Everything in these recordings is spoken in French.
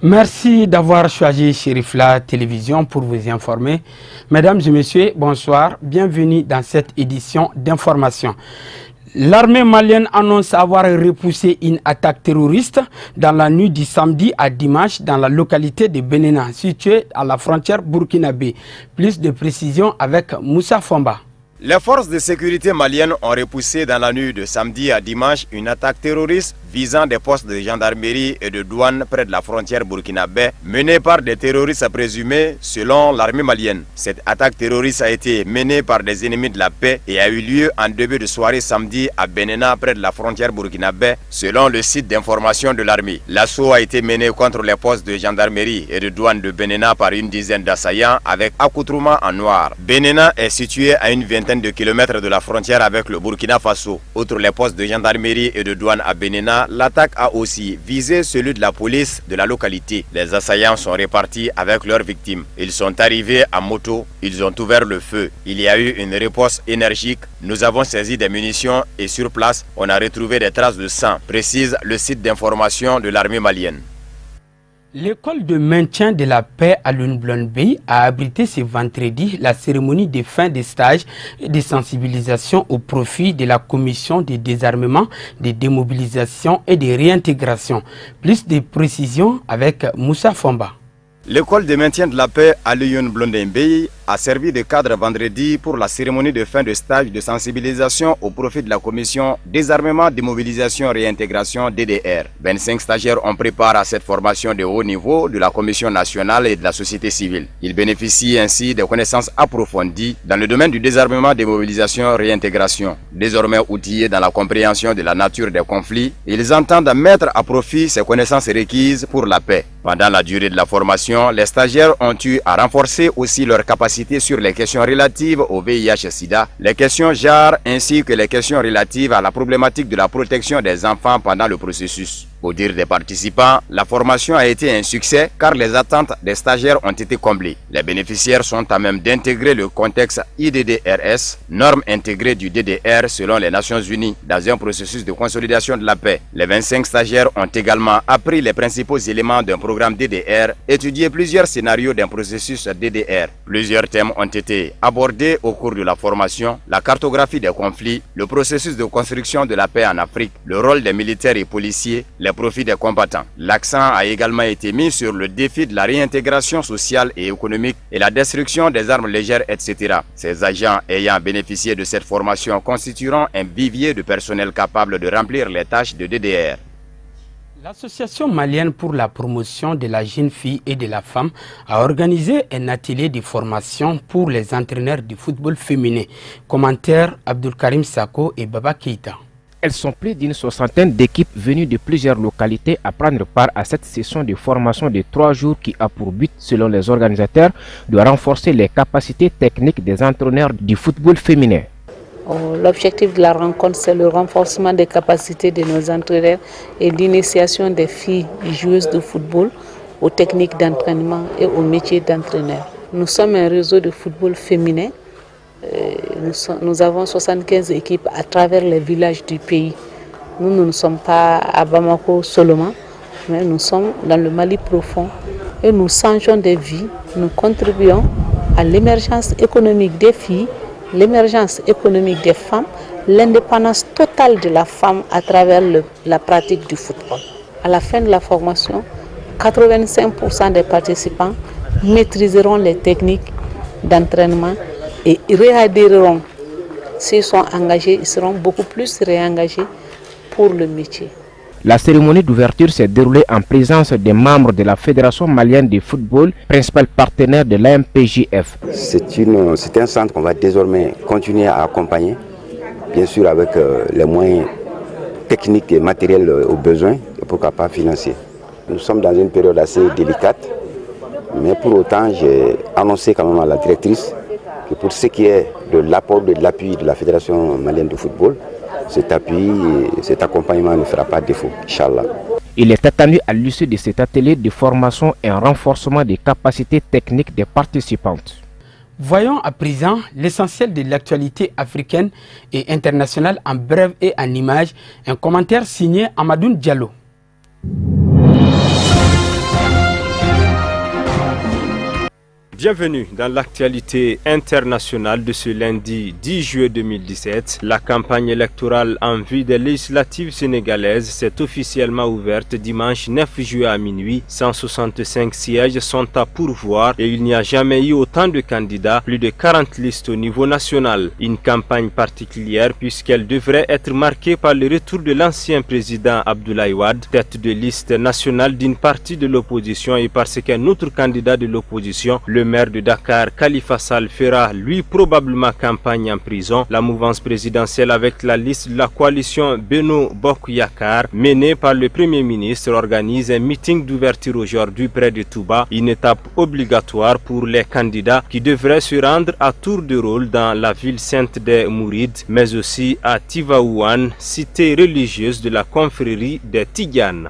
Merci d'avoir choisi Chérifla Télévision pour vous informer. Mesdames et messieurs, bonsoir. Bienvenue dans cette édition d'information. L'armée malienne annonce avoir repoussé une attaque terroriste dans la nuit du samedi à dimanche dans la localité de Benena, située à la frontière burkinabé. Plus de précisions avec Moussa Fomba. Les forces de sécurité maliennes ont repoussé dans la nuit de samedi à dimanche une attaque terroriste visant des postes de gendarmerie et de douane près de la frontière burkinabé menée par des terroristes présumés selon l'armée malienne. Cette attaque terroriste a été menée par des ennemis de la paix et a eu lieu en début de soirée samedi à Benena près de la frontière burkinabé selon le site d'information de l'armée. L'assaut a été mené contre les postes de gendarmerie et de douane de Benena par une dizaine d'assaillants avec accoutrement en noir. Benena est situé à une vingtaine de kilomètres de la frontière avec le Burkina Faso. Outre les postes de gendarmerie et de douane à Benena, l'attaque a aussi visé celui de la police de la localité. Les assaillants sont répartis avec leurs victimes. Ils sont arrivés à moto, ils ont ouvert le feu. Il y a eu une riposte énergique. Nous avons saisi des munitions et sur place, on a retrouvé des traces de sang, précise le site d'information de l'armée malienne. L'école de maintien de la paix à Lune-Blonde-Bay a abrité ce vendredi la cérémonie de fin des stages et de sensibilisation au profit de la commission de désarmement, de démobilisation et de réintégration. Plus de précisions avec Moussa Fomba. L'école de maintien de la paix à Lune-Blonde-Bay a servi de cadre vendredi pour la cérémonie de fin de stage de sensibilisation au profit de la commission désarmement, démobilisation, réintégration DDR. 25 stagiaires ont pris part à cette formation de haut niveau de la commission nationale et de la société civile. Ils bénéficient ainsi de connaissances approfondies dans le domaine du désarmement, démobilisation, réintégration. Désormais outillés dans la compréhension de la nature des conflits, ils entendent mettre à profit ces connaissances requises pour la paix. Pendant la durée de la formation, les stagiaires ont eu à renforcer aussi leurs capacités sur les questions relatives au VIH-Sida, les questions genre ainsi que les questions relatives à la problématique de la protection des enfants pendant le processus. Au dire des participants, la formation a été un succès car les attentes des stagiaires ont été comblées. Les bénéficiaires sont à même d'intégrer le contexte IDDRS, norme intégrée du DDR selon les Nations Unies, dans un processus de consolidation de la paix. Les 25 stagiaires ont également appris les principaux éléments d'un programme DDR, étudié plusieurs scénarios d'un processus DDR. Plusieurs thèmes ont été abordés au cours de la formation: la cartographie des conflits, le processus de construction de la paix en Afrique, le rôle des militaires et policiers, les profits des combattants. L'accent a également été mis sur le défi de la réintégration sociale et économique et la destruction des armes légères, etc. Ces agents ayant bénéficié de cette formation constitueront un vivier de personnel capable de remplir les tâches de DDR. L'Association malienne pour la promotion de la jeune fille et de la femme a organisé un atelier de formation pour les entraîneurs du football féminin. Commentaire Abdulkarim Sako et Baba Keita. Elles sont plus d'une soixantaine d'équipes venues de plusieurs localités à prendre part à cette session de formation de 3 jours qui a pour but, selon les organisateurs, de renforcer les capacités techniques des entraîneurs du football féminin. L'objectif de la rencontre, c'est le renforcement des capacités de nos entraîneurs et l'initiation des filles joueuses de football aux techniques d'entraînement et au métier d'entraîneur. Nous sommes un réseau de football féminin. Nous avons 75 équipes à travers les villages du pays. Nous ne sommes pas à Bamako seulement, mais nous sommes dans le Mali profond et nous changeons des vies. Nous contribuons à l'émergence économique des filles, l'émergence économique des femmes, l'indépendance totale de la femme à travers la pratique du football. À la fin de la formation, 85% des participants maîtriseront les techniques d'entraînement et réadhéreront. S'ils sont engagés, ils seront beaucoup plus réengagés pour le métier. La cérémonie d'ouverture s'est déroulée en présence des membres de la Fédération malienne de football, principal partenaire de l'AMPJF. C'est un centre qu'on va désormais continuer à accompagner, bien sûr avec les moyens techniques et matériels aux besoins, et pourquoi pas financiers. Nous sommes dans une période assez délicate, mais pour autant j'ai annoncé quand même à la directrice que pour ce qui est de l'apport de l'appui de la Fédération malienne de football, cet appui et cet accompagnement ne fera pas défaut, Inch'Allah. Il est attendu à l'issue de cet atelier de formation et un renforcement des capacités techniques des participantes. Voyons à présent l'essentiel de l'actualité africaine et internationale en bref et en images. Un commentaire signé Amadoune Diallo. Bienvenue dans l'actualité internationale de ce lundi 10 juillet 2017. La campagne électorale en vue des législatives sénégalaises s'est officiellement ouverte dimanche 9 juillet à minuit. 165 sièges sont à pourvoir et il n'y a jamais eu autant de candidats, plus de 40 listes au niveau national. Une campagne particulière puisqu'elle devrait être marquée par le retour de l'ancien président Abdoulaye Wade, tête de liste nationale d'une partie de l'opposition, et parce qu'un autre candidat de l'opposition, le maire de Dakar, Khalifa Sall, fera lui probablement campagne en prison. La mouvance présidentielle avec la liste de la coalition Benno Bokk Yakaar, menée par le Premier ministre, organise un meeting d'ouverture aujourd'hui près de Touba, une étape obligatoire pour les candidats qui devraient se rendre à tour de rôle dans la ville sainte des Mourides, mais aussi à Tivaouane, cité religieuse de la confrérie des Tidianes.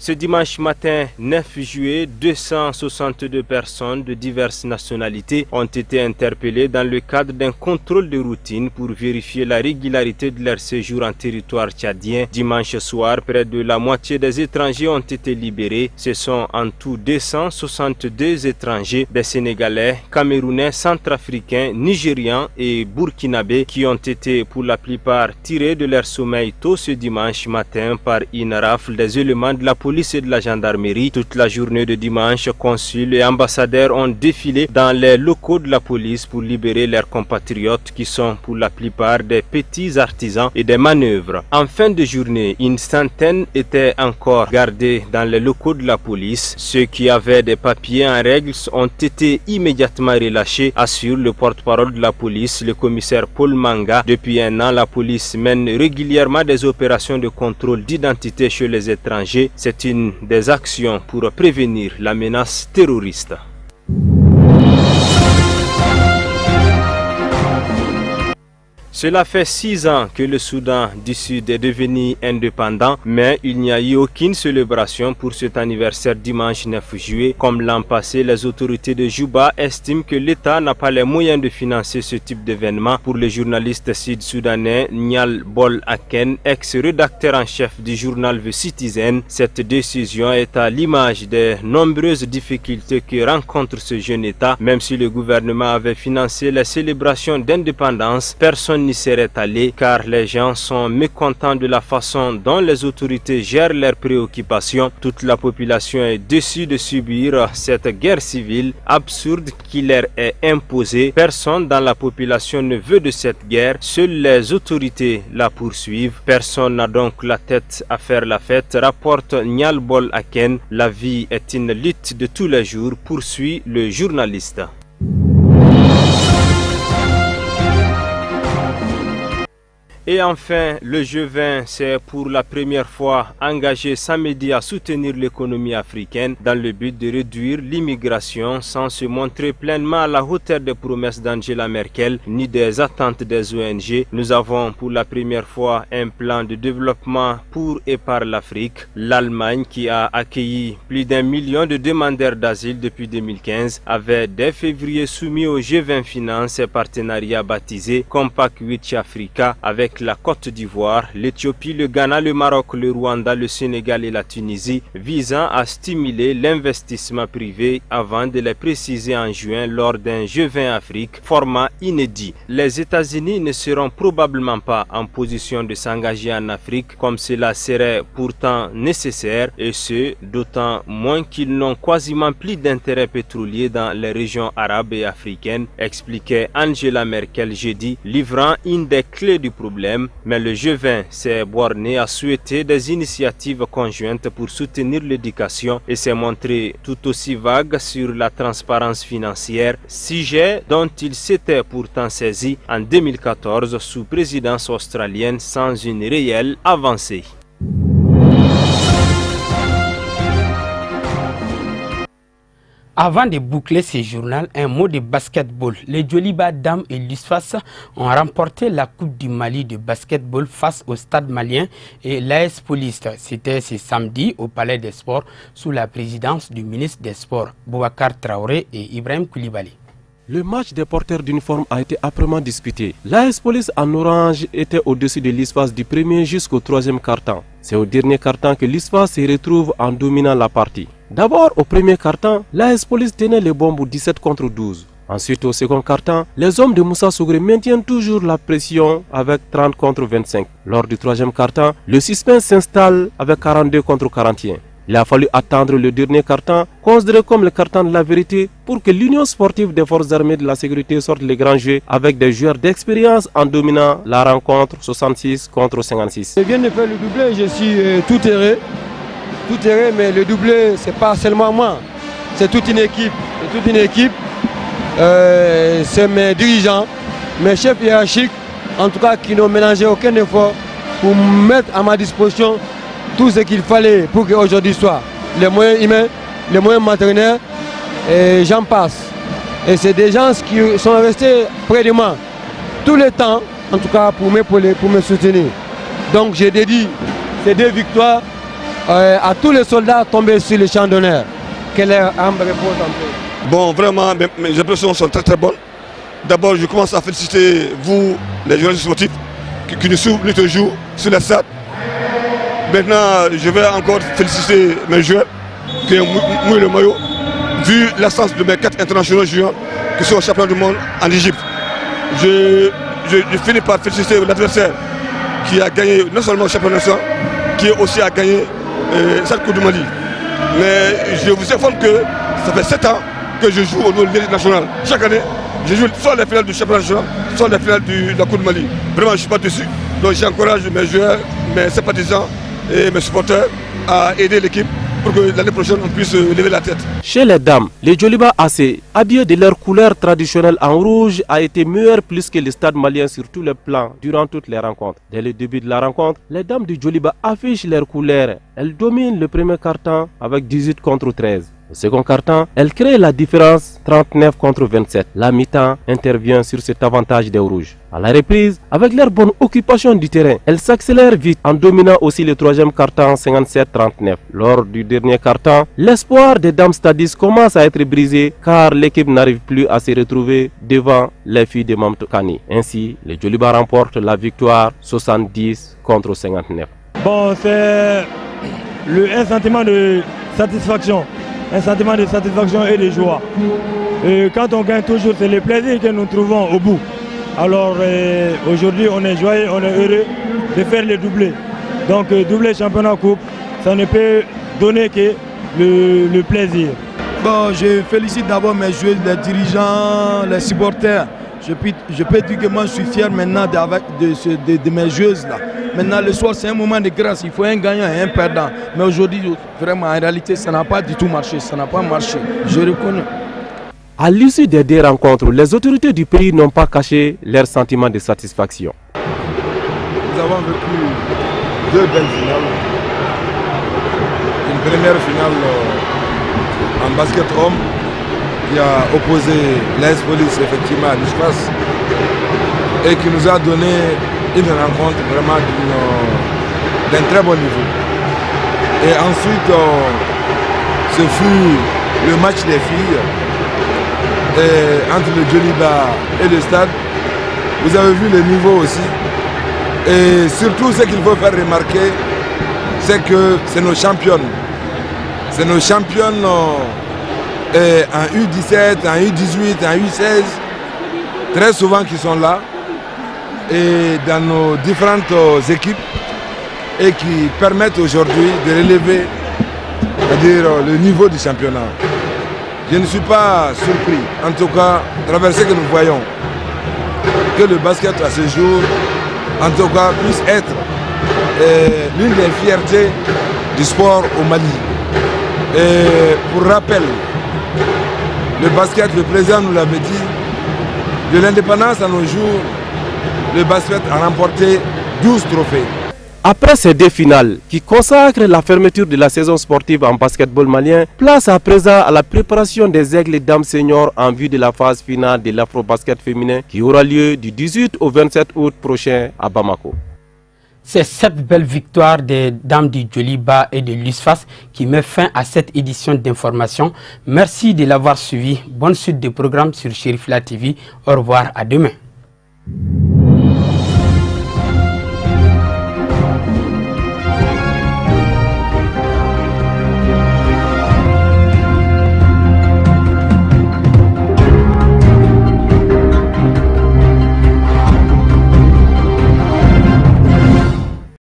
Ce dimanche matin 9 juillet, 262 personnes de diverses nationalités ont été interpellées dans le cadre d'un contrôle de routine pour vérifier la régularité de leur séjour en territoire tchadien. Dimanche soir, près de la moitié des étrangers ont été libérés. Ce sont en tout 262 étrangers, des Sénégalais, Camerounais, Centrafricains, Nigérians et Burkinabés qui ont été pour la plupart tirés de leur sommeil tôt ce dimanche matin par une rafle des éléments de la police et de la gendarmerie. Toute la journée de dimanche, consuls et ambassadeurs ont défilé dans les locaux de la police pour libérer leurs compatriotes qui sont pour la plupart des petits artisans et des manœuvres. En fin de journée, une centaine étaient encore gardés dans les locaux de la police. Ceux qui avaient des papiers en règle ont été immédiatement relâchés, assure le porte-parole de la police, le commissaire Paul Manga. Depuis un an, la police mène régulièrement des opérations de contrôle d'identité chez les étrangers. C'est une des actions pour prévenir la menace terroriste. Cela fait 6 ans que le Soudan du Sud est devenu indépendant, mais il n'y a eu aucune célébration pour cet anniversaire dimanche 9 juillet. Comme l'an passé, les autorités de Juba estiment que l'État n'a pas les moyens de financer ce type d'événement. Pour le journaliste sud-soudanais Nial Bol Aken, ex-rédacteur en chef du journal The Citizen, cette décision est à l'image des nombreuses difficultés que rencontre ce jeune État. Même si le gouvernement avait financé les célébrations d'indépendance, personne n'y serait allé car les gens sont mécontents de la façon dont les autorités gèrent leurs préoccupations. Toute la population est déçue de subir cette guerre civile absurde qui leur est imposée. Personne dans la population ne veut de cette guerre, seules les autorités la poursuivent. Personne n'a donc la tête à faire la fête, rapporte Nial Bol Aken. La vie est une lutte de tous les jours, poursuit le journaliste. Et enfin, le G20 s'est pour la première fois engagé samedi à soutenir l'économie africaine dans le but de réduire l'immigration sans se montrer pleinement à la hauteur des promesses d'Angela Merkel ni des attentes des ONG. Nous avons pour la première fois un plan de développement pour et par l'Afrique. L'Allemagne, qui a accueilli plus d'1 million de demandeurs d'asile depuis 2015, avait dès février soumis au G20 Finance un partenariat baptisé Compact with Africa avec la Côte d'Ivoire, l'Éthiopie, le Ghana, le Maroc, le Rwanda, le Sénégal et la Tunisie, visant à stimuler l'investissement privé avant de les préciser en juin lors d'un G20 Afrique format inédit. Les États-Unis ne seront probablement pas en position de s'engager en Afrique comme cela serait pourtant nécessaire, et ce d'autant moins qu'ils n'ont quasiment plus d'intérêt pétrolier dans les régions arabes et africaines, expliquait Angela Merkel jeudi, livrant une des clés du problème. Mais le G20 s'est borné à souhaiter des initiatives conjointes pour soutenir l'éducation et s'est montré tout aussi vague sur la transparence financière, sujet dont il s'était pourtant saisi en 2014 sous présidence australienne sans une réelle avancée. Avant de boucler ce journal, un mot de basketball. Les Djoliba Dames et l'USFAS ont remporté la Coupe du Mali de basketball face au Stade malien et l'AS Police. C'était ce samedi au Palais des Sports sous la présidence du ministre des Sports, Boubacar Traoré et Ibrahim Koulibaly. Le match des porteurs d'uniforme a été âprement disputé. L'AS Police en orange était au-dessus de l'Ispas du premier jusqu'au troisième quart-temps. C'est au dernier quart-temps que l'Ispas se retrouve en dominant la partie. D'abord, au premier quart-temps, l'AS Police tenait les bombes 17 contre 12. Ensuite, au second quart-temps, les hommes de Moussa Sougré maintiennent toujours la pression avec 30 contre 25. Lors du troisième quart-temps, le suspense s'installe avec 42 contre 41. Il a fallu attendre le dernier quart-temps, considéré comme le quart-temps de la vérité, pour que l'Union sportive des forces armées de la sécurité sorte les grands jeux avec des joueurs d'expérience en dominant la rencontre 66 contre 56. Je viens de faire le doublé, je suis tout erré, mais le doublé, c'est pas seulement moi, c'est toute une équipe. C'est mes dirigeants, mes chefs hiérarchiques, en tout cas qui n'ont ménagé aucun effort pour mettre à ma disposition tout ce qu'il fallait pour qu'aujourd'hui soit les moyens humains, les moyens matériels, et j'en passe. Et c'est des gens qui sont restés près de moi tout le temps, en tout cas pour m'épauler, pour me soutenir. Donc j'ai dédié ces 2 victoires à tous les soldats tombés sur le champ d'honneur. Que leur âme repose en paix. Bon, vraiment, mes impressions sont très bonnes. D'abord, je commence à féliciter vous, les journalistes sportifs, qui nous suivent toujours sur la stade. Maintenant, je vais encore féliciter mes joueurs qui ont mouillé le maillot, vu l'absence de mes 4 internationaux joueurs qui sont au championnat du monde en Égypte. Je finis par féliciter l'adversaire qui a gagné non seulement le championnat national, qui aussi a gagné cette Coupe du Mali. Mais je vous informe que ça fait 7 ans que je joue au niveau de l'élite nationale. Chaque année, je joue soit les finales du championnat national, soit les finales de la Coupe du Mali. Vraiment, je ne suis pas dessus. Donc j'encourage mes joueurs, mes sympathisants et mes supporters à aider l'équipe pour que l'année prochaine on puisse lever la tête. Chez les dames, les Djoliba AC, habillés de leur couleur traditionnelle en rouge, a été meilleur plus que le stade malien sur tous les plans durant toutes les rencontres. Dès le début de la rencontre, les dames du Djoliba affichent leur couleur. Elles dominent le premier quart-temps avec 18 contre 13. Au second quart-temps, elles créent la différence 39 contre 27. La mi-temps intervient sur cet avantage des rouges. À la reprise, avec leur bonne occupation du terrain, elles s'accélèrent vite en dominant aussi le troisième quart-temps 57-39. Lors du dernier quart-temps, l'espoir des dames stadistes commence à être brisé car l'équipe n'arrive plus à se retrouver devant les filles de Mamtokani. Ainsi, les Djoliba remportent la victoire 70 contre 59. Bon, c'est un sentiment de satisfaction. Un sentiment de satisfaction et de joie. Et quand on gagne toujours, c'est le plaisir que nous trouvons au bout. Alors aujourd'hui, on est joyeux, on est heureux de faire le doublé. Donc doublé championnat coupe, ça ne peut donner que le plaisir. Bon, je félicite d'abord mes joueurs, les dirigeants, les supporters. Je peux dire que moi je suis fier maintenant de mes joueuses là. Maintenant le soir c'est un moment de grâce, il faut un gagnant et un perdant. Mais aujourd'hui vraiment en réalité ça n'a pas du tout marché, ça n'a pas marché, je reconnais. À l'issue des 2 rencontres, les autorités du pays n'ont pas caché leur sentiment de satisfaction. Nous avons vécu 2 belles finales. Une première finale en basket homme qui a opposé l'AS Police effectivement à l'Ispas et qui nous a donné une rencontre vraiment d'un très bon niveau. Et ensuite, ce fut le match des filles entre le Djoliba et le stade. Vous avez vu le niveau aussi. Et surtout, ce qu'il faut faire remarquer, c'est que c'est nos championnes. C'est nos championnes en U17, en U18, en U16, très souvent qui sont là. Et dans nos différentes équipes et qui permettent aujourd'hui de relever le niveau du championnat. Je ne suis pas surpris, en tout cas, à travers ce que nous voyons, que le basket à ce jour, en tout cas, puisse être l'une des fiertés du sport au Mali. Et pour rappel, le basket, le président nous l'avait dit, de l'indépendance à nos jours, le basket a remporté 12 trophées. Après ces 2 finales qui consacrent la fermeture de la saison sportive en basketball malien, place à présent à la préparation des aigles dames seniors en vue de la phase finale de l'afro-basket féminin qui aura lieu du 18 au 27 août prochain à Bamako. C'est cette belle victoire des dames du Djoliba et de l'USFAS qui met fin à cette édition d'information. Merci de l'avoir suivi. Bonne suite de programmes sur Cherifla TV. Au revoir, à demain.